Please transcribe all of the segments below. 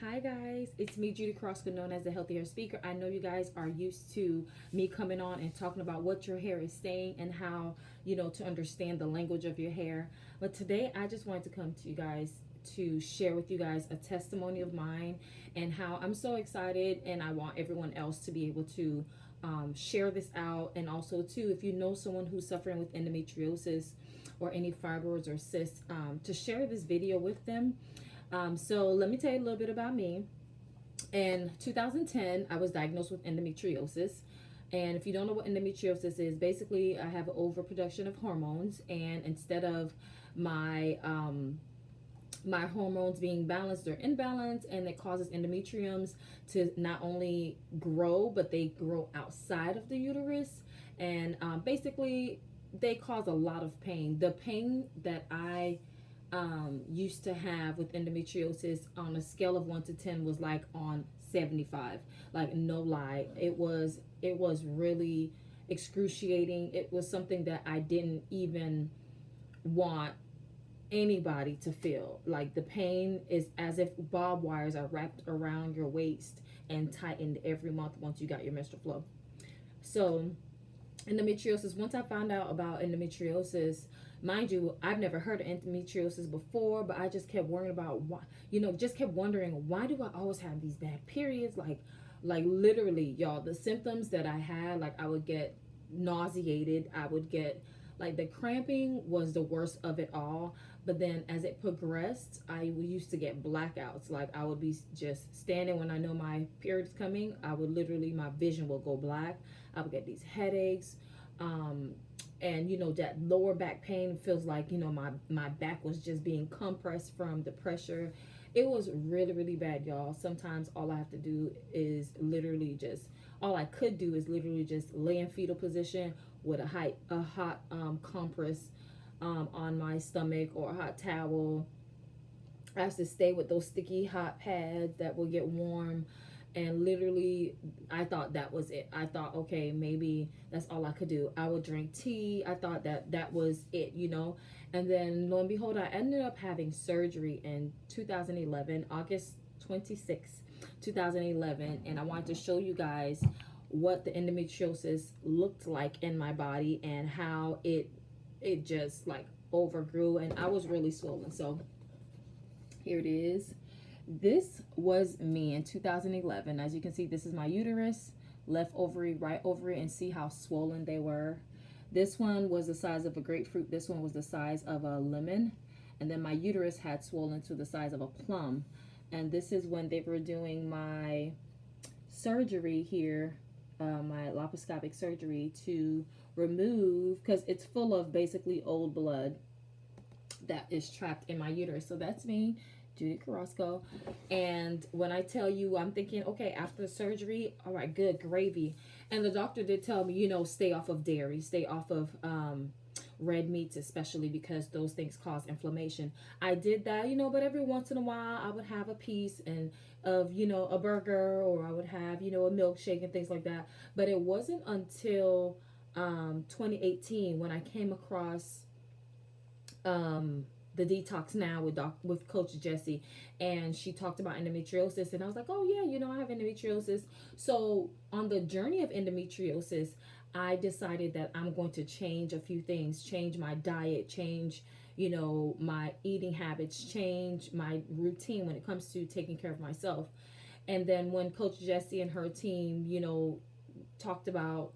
Hi guys, it's me Judy Carrasco, known as the Healthy Hair Speaker. I know you guys are used to me coming on and talking about what your hair is saying and how, to understand the language of your hair. But today I just wanted to come to you guys to share with you guys a testimony of mine and how I'm so excited, and I want everyone else to be able to share this out. And also too, if you know someone who's suffering with endometriosis or any fibroids or cysts, to share this video with them. So let me tell you a little bit about me. In 2010, I was diagnosed with endometriosis. And if you don't know what endometriosis is, basically I have overproduction of hormones, and instead of my my hormones being balanced or imbalanced, and it causes endometriums to not only grow, but they grow outside of the uterus, and basically they cause a lot of pain. The pain that I used to have with endometriosis on a scale of 1 to 10 was like on 75. Like, no lie, it was really excruciating. It was something that I didn't even want anybody to feel. Like, the pain is as if barbed wires are wrapped around your waist and tightened every month once you got your menstrual flow. So endometriosis, once I found out about endometriosis, mind you, I've never heard of endometriosis before, but I just kept worrying about why, just kept wondering, why do I always have these bad periods? Like literally, y'all, the symptoms that I had, like I would get nauseated, I would get, like, the cramping was the worst of it all. But then as it progressed, I used to get blackouts. Like, I would be just standing when I know my period's coming. I would literally, my vision will go black. I would get these headaches. And that lower back pain feels like, my back was just being compressed from the pressure. It was really, really bad, y'all. Sometimes all I have to do is literally just, all I could do is literally just lay in fetal position with a hot compress on my stomach, or a hot towel. I have to stay with those sticky hot pads that will get warm. And literally, I thought that was it. I thought, okay, maybe that's all I could do. I would drink tea. I thought that was it, And then lo and behold, I ended up having surgery in 2011, August 26, 2011. And I wanted to show you guys what the endometriosis looked like in my body, and how it just like overgrew, and I was really swollen. So here it is. This was me in 2011. As you can see, this is my uterus, left ovary, right ovary, and see how swollen they were. This one was the size of a grapefruit. This one was the size of a lemon. And then my uterus had swollen to the size of a plum. And this is when they were doing my surgery here, my laparoscopic surgery, to remove, because it's full of basically old blood that is trapped in my uterus. So that's me, Judy Carrasco. And when I tell you, I'm thinking, okay, after the surgery, all right, good gravy. And the doctor did tell me, stay off of dairy, stay off of red meats, especially because those things cause inflammation. I did that, but every once in a while I would have a piece and of, a burger, or I would have, a milkshake and things like that. But it wasn't until 2018 when I came across the Detox Now with Coach Jessie, and she talked about endometriosis, and I was like, oh yeah, I have endometriosis. So on the journey of endometriosis, I decided that I'm going to change a few things, change my diet, change my eating habits, change my routine when it comes to taking care of myself. And then when Coach Jessie and her team talked about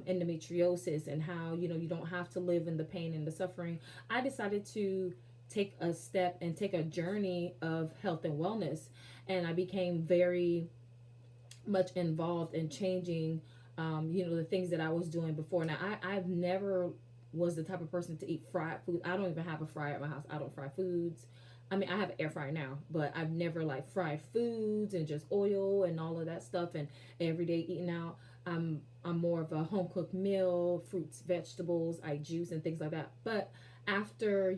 endometriosis, and how you don't have to live in the pain and the suffering, I decided to take a step and take a journey of health and wellness. And I became very much involved in changing the things that I was doing before. Now, I've never was the type of person to eat fried food. I don't even have a fryer at my house. I don't fry foods. I mean, I have an air fryer now, but I've never like fried foods and just oil and all of that stuff, and every day eating out. I'm more of a home cooked meal, fruits, vegetables, I juice and things like that. But after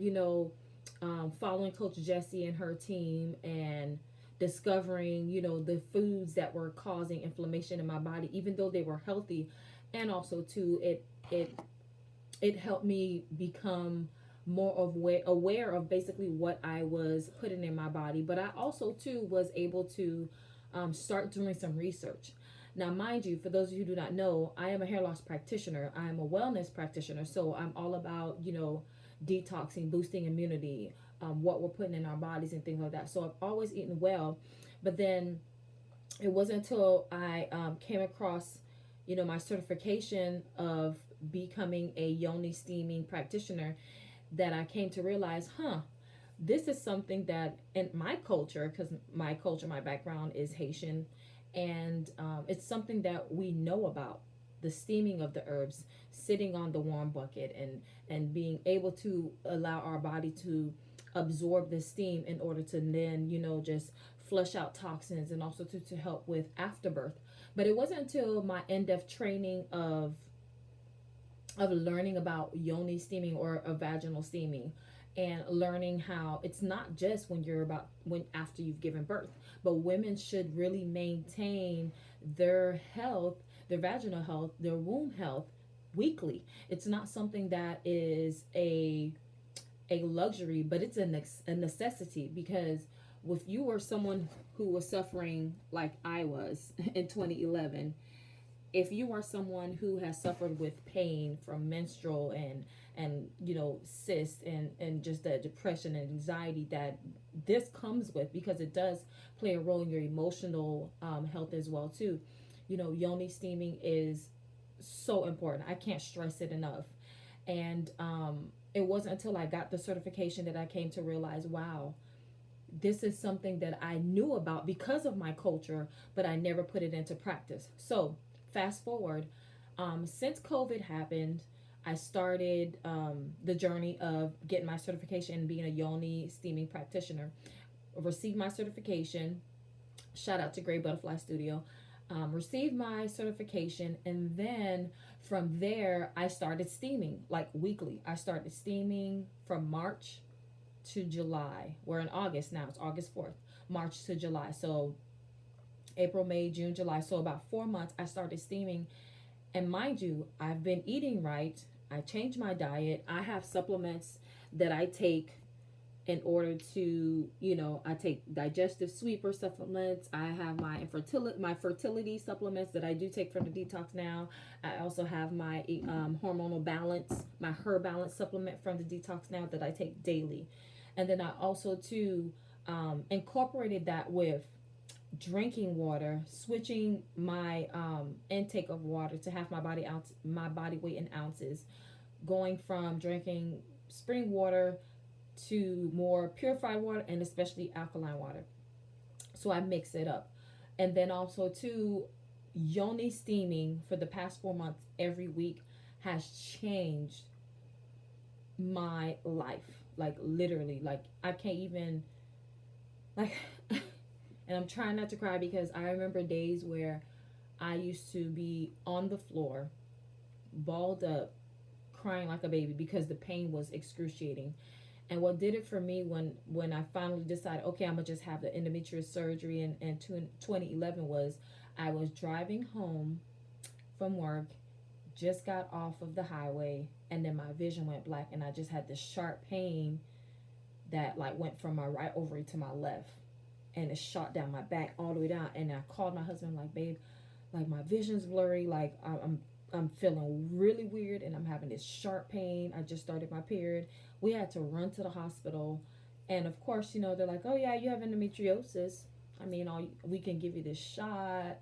following Coach Jessie and her team, and discovering the foods that were causing inflammation in my body, even though they were healthy, and also too, it helped me become more aware of basically what I was putting in my body. But I also too was able to start doing some research. Now, mind you, for those of you who do not know, I am a hair loss practitioner. I am a wellness practitioner. So I'm all about, detoxing, boosting immunity, what we're putting in our bodies and things like that. So I've always eaten well. But then it wasn't until I came across, my certification of becoming a yoni steaming practitioner that I came to realize, this is something that in my culture, because my culture, my background is Haitian, and it's something that we know about the steaming of the herbs, sitting on the warm bucket, and being able to allow our body to absorb the steam in order to then just flush out toxins and also to help with afterbirth. But it wasn't until my in-depth training of learning about yoni steaming or a vaginal steaming, and learning how it's not just when after you've given birth, but women should really maintain their health, their vaginal health, their womb health weekly. It's not something that is a luxury, but it's a necessity, because if you were someone who was suffering like I was in 2011, if you are someone who has suffered with pain from menstrual and cysts and just the depression and anxiety that this comes with, because it does play a role in your emotional health as well too. Yoni steaming is so important. I can't stress it enough. And it wasn't until I got the certification that I came to realize, wow, this is something that I knew about because of my culture, but I never put it into practice. So fast forward, since COVID happened, I started the journey of getting my certification and being a yoni steaming practitioner. Received my certification. Shout out to Gray Butterfly Studio. Received my certification, and then from there I started steaming like weekly. I started steaming from March to July. We're in August now. It's August 4th. March to July. So April, May, June, July. So about 4 months I started steaming. And mind you, I've been eating right. I changed my diet. I have supplements that I take in order to, I take digestive sweeper supplements. I have my fertility supplements that I do take from the detox now. I also have my hormonal balance, my her balance supplement from the detox now that I take daily. And then I also too incorporated that with drinking water, switching my intake of water to half my body weight in ounces, going from drinking spring water to more purified water, and especially alkaline water. So I mix it up. And then also too, yoni steaming for the past 4 months every week has changed my life. Like literally, like I can't even like and I'm trying not to cry, because I remember days where I used to be on the floor, balled up, crying like a baby because the pain was excruciating. And what did it for me when I finally decided, okay, I'm gonna just have the endometrial surgery in 2011, was I was driving home from work, just got off of the highway, and then my vision went black, and I just had this sharp pain that like went from my right ovary to my left, and it shot down my back all the way down. And I called my husband, like, babe, like my vision's blurry, like I'm feeling really weird, and I'm having this sharp pain. I just started my period. We had to run to the hospital, and of course, they're like, oh yeah, you have endometriosis. I mean, we can give you this shot,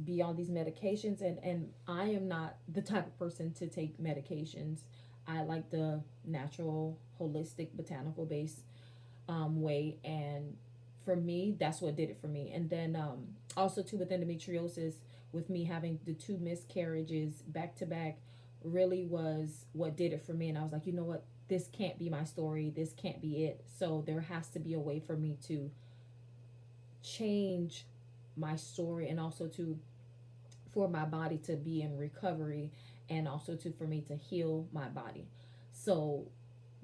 be on these medications, and I am not the type of person to take medications. I like the natural, holistic, botanical based way, and for me, that's what did it for me. And then also too, with endometriosis, with me having the 2 miscarriages back to back, really was what did it for me. And I was like, you know what, this can't be my story, this can't be it. So there has to be a way for me to change my story, and also to for my body to be in recovery, and also to for me to heal my body. So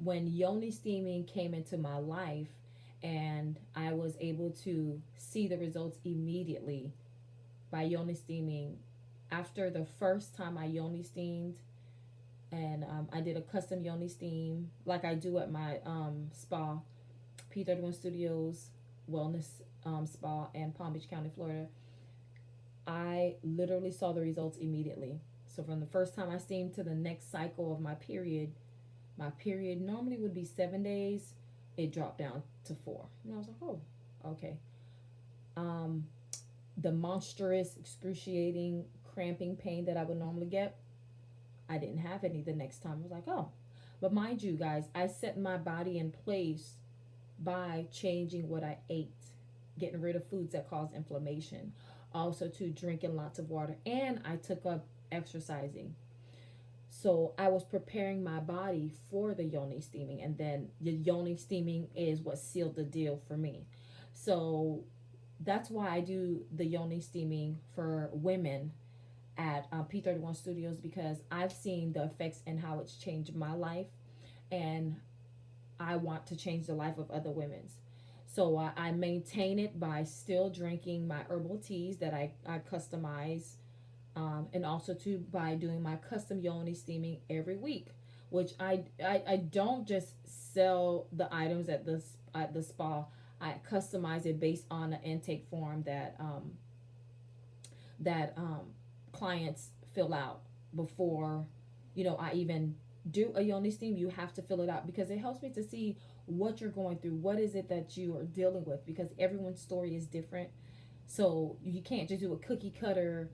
when yoni steaming came into my life, and I was able to see the results immediately by yoni steaming, after the first time I yoni steamed, and I did a custom yoni steam like I do at my spa, P31 Studios Wellness Spa in Palm Beach County, Florida. I literally saw the results immediately. So from the first time I steamed to the next cycle of my period normally would be 7 days. It dropped down to 4, and I was like, oh, okay. Um, the monstrous, excruciating, cramping pain that I would normally get, I didn't have any the next time. I was like, oh. But mind you, guys, I set my body in place by changing what I ate, getting rid of foods that cause inflammation, also to drinking lots of water, and I took up exercising. So I was preparing my body for the yoni steaming, and then the yoni steaming is what sealed the deal for me. So that's why I do the yoni steaming for women at P31 Studios, because I've seen the effects and how it's changed my life, and I want to change the life of other women's. So I maintain it by still drinking my herbal teas that I customize, and also too by doing my custom yoni steaming every week, which I don't just sell the items at the spa. I customize it based on the intake form that clients fill out before, I even do a yoni steam. You have to fill it out because it helps me to see what you're going through, what is it that you are dealing with, because everyone's story is different. So you can't just do a cookie cutter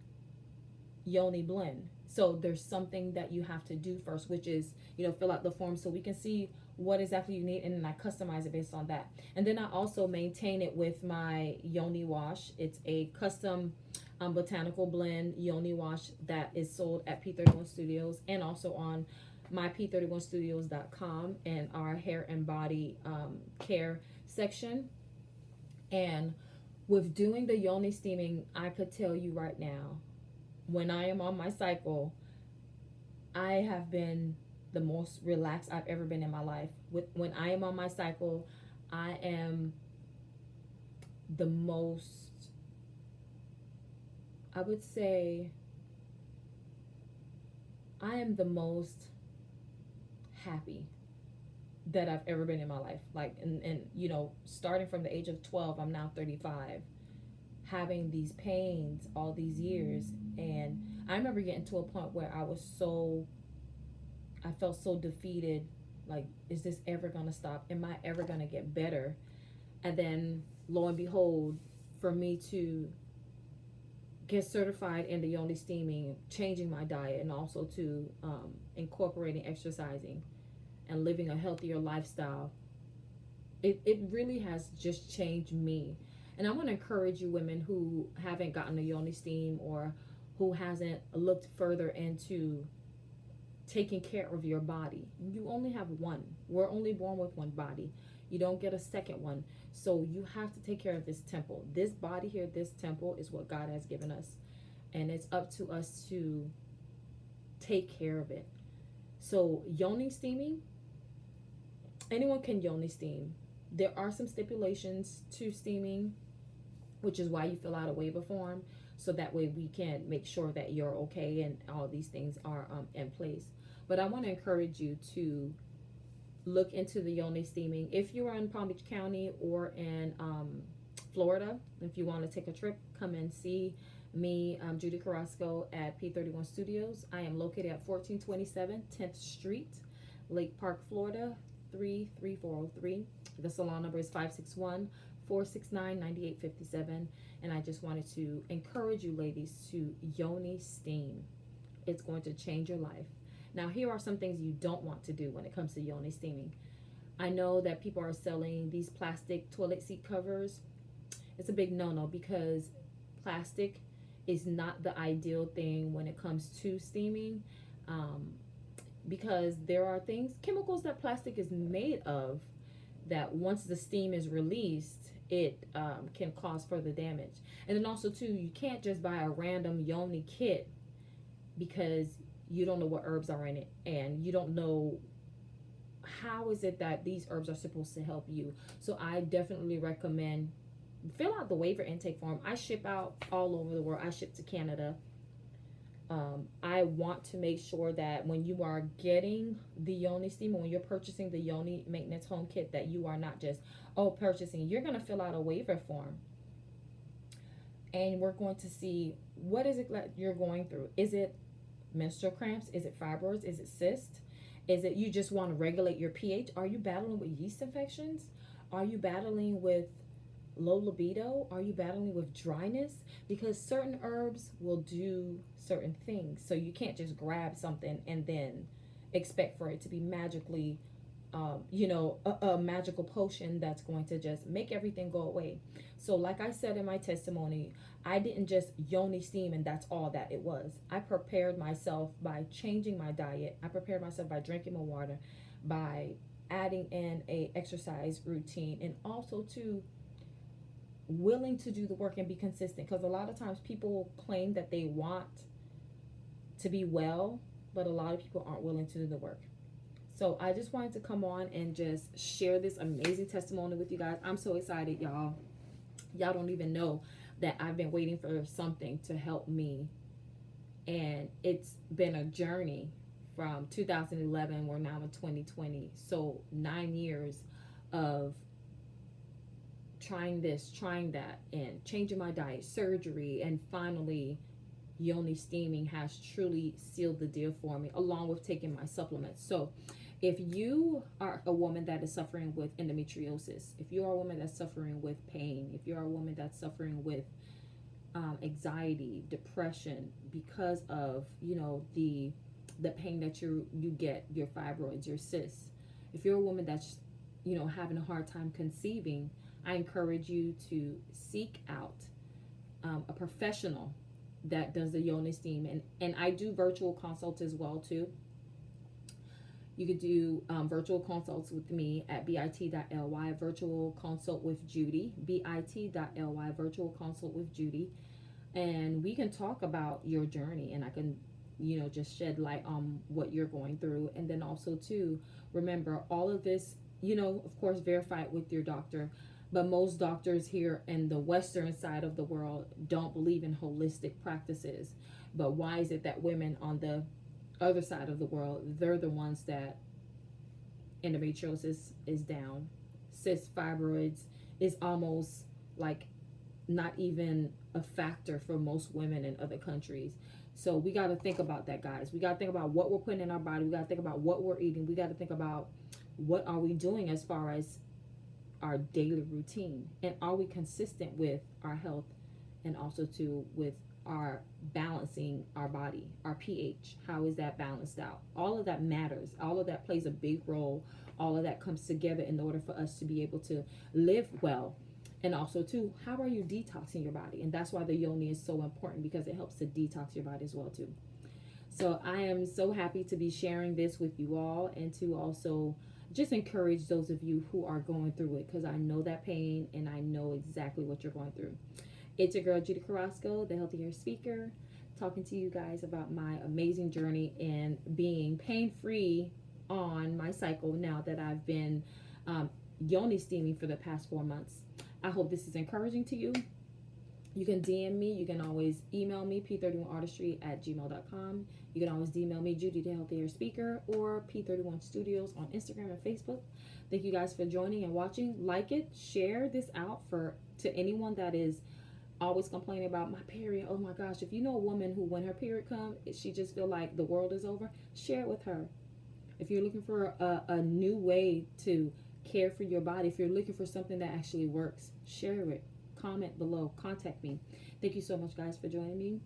yoni blend. So there's something that you have to do first, which is, fill out the form so we can see what exactly you need, and then I customize it based on that. And then I also maintain it with my yoni wash. It's a custom botanical blend yoni wash that is sold at P31 Studios and also on my p31studios.com and our hair and body care section. And with doing the yoni steaming, I could tell you right now, when I am on my cycle, I have been the most relaxed I've ever been in my life. When I am on my cycle, I am the most, I would say, I am the most happy that I've ever been in my life. Like, and starting from the age of 12, I'm now 35, having these pains all these years. And I remember getting to a point where I felt so defeated. Like, is this ever gonna stop? Am I ever gonna get better? And then lo and behold, for me to get certified in the yoni steaming, changing my diet, and also to incorporating exercising and living a healthier lifestyle, it really has just changed me. And I want to encourage you women who haven't gotten a yoni steam or who hasn't looked further into taking care of your body. You only have one. We're only born with one body. You don't get a second one. So you have to take care of this temple. This body here, this temple is what God has given us. And it's up to us to take care of it. So yoni steaming, anyone can yoni steam. There are some stipulations to steaming, which is why you fill out a waiver form, so that way we can make sure that you're okay and all these things are in place. But I want to encourage you to look into the yoni steaming. If you're in Palm Beach County or in Florida, if you want to take a trip, come and see me, Judy Carrasco at P31 Studios. I am located at 1427 10th Street, Lake Park, Florida, 33403. The salon number is 561-469-9857. And I just wanted to encourage you ladies to yoni steam. It's going to change your life. Now, here are some things you don't want to do when it comes to yoni steaming. I know that people are selling these plastic toilet seat covers. It's a big no-no because plastic is not the ideal thing when it comes to steaming, because there are chemicals that plastic is made of, that once the steam is released, it can cause further damage. And then also too, you can't just buy a random yoni kit because you don't know what herbs are in it, and you don't know how is it that these herbs are supposed to help you. So I definitely recommend fill out the waiver intake form. I ship out all over the world. I ship to Canada, I want to make sure that when you are getting the yoni steam, when you're purchasing the yoni maintenance home kit, that you are not just, oh, purchasing. You're going to fill out a waiver form, and we're going to see what is it that you're going through. Is it menstrual cramps? Is it fibroids? Is it cyst? Is it you just want to regulate your pH? Are you battling with yeast infections? Are you battling with low libido? Are you battling with dryness? Because certain herbs will do certain things. So you can't just grab something and then expect for it to be magically, a magical potion that's going to just make everything go away. So like I said in my testimony, I didn't just yoni steam and that's all that it was. I prepared myself by changing my diet. I prepared myself by drinking more water, by adding in a exercise routine, and also to willing to do the work and be consistent, because a lot of times people claim that they want to be well, but a lot of people aren't willing to do the work. So I just wanted to come on and just share this amazing testimony with you guys. I'm so excited, y'all. Y'all don't even know that I've been waiting for something to help me, and it's been a journey from 2011. We're now in 2020, so 9 years of trying this, trying that, and changing my diet, surgery, and finally yoni steaming has truly sealed the deal for me, along with taking my supplements. So if you are a woman that is suffering with endometriosis, if you are a woman that's suffering with pain, if you're a woman that's suffering with anxiety, depression, because of the pain that you get, your fibroids, your cysts, if you're a woman that's having a hard time conceiving, I encourage you to seek out a professional that does the yoni steam. And I do virtual consults as well too. You could do virtual consults with me at bit.ly, virtual consult with Judy, bit.ly, virtual consult with Judy. And we can talk about your journey, and I can, just shed light on what you're going through. And then also too, remember all of this, of course, verify it with your doctor. But most doctors here in the Western side of the world don't believe in holistic practices. But why is it that women on the other side of the world, they're the ones that endometriosis is down? Cysts, fibroids is almost like not even a factor for most women in other countries. So we got to think about that, guys. We got to think about what we're putting in our body. We got to think about what we're eating. We got to think about what are we doing as far as our daily routine, and are we consistent with our health, and also too with our balancing our body, our pH. How is that balanced out? All of that matters. All of that plays a big role. All of that comes together in order for us to be able to live well. And also too, how are you detoxing your body? And that's why the yoni is so important, because it helps to detox your body as well too. So I am so happy to be sharing this with you all, and to also just encourage those of you who are going through it, because I know that pain and I know exactly what you're going through. It's your girl, Judy Carrasco, the Healthy Hair Speaker, talking to you guys about my amazing journey in being pain-free on my cycle now that I've been yoni steaming for the past 4 months. I hope this is encouraging to you. You can DM me. You can always email me, p31artistry@gmail.com. You can always email me, Judy the Healthy Hair Speaker, or P31 Studios on Instagram and Facebook. Thank you guys for joining and watching. Like it, share this out to anyone that is always complaining about my period. Oh my gosh, if you know a woman who, when her period comes, she just feel like the world is over, share it with her. If you're looking for a new way to care for your body, if you're looking for something that actually works, share it. Comment below. Contact me. Thank you so much, guys, for joining me.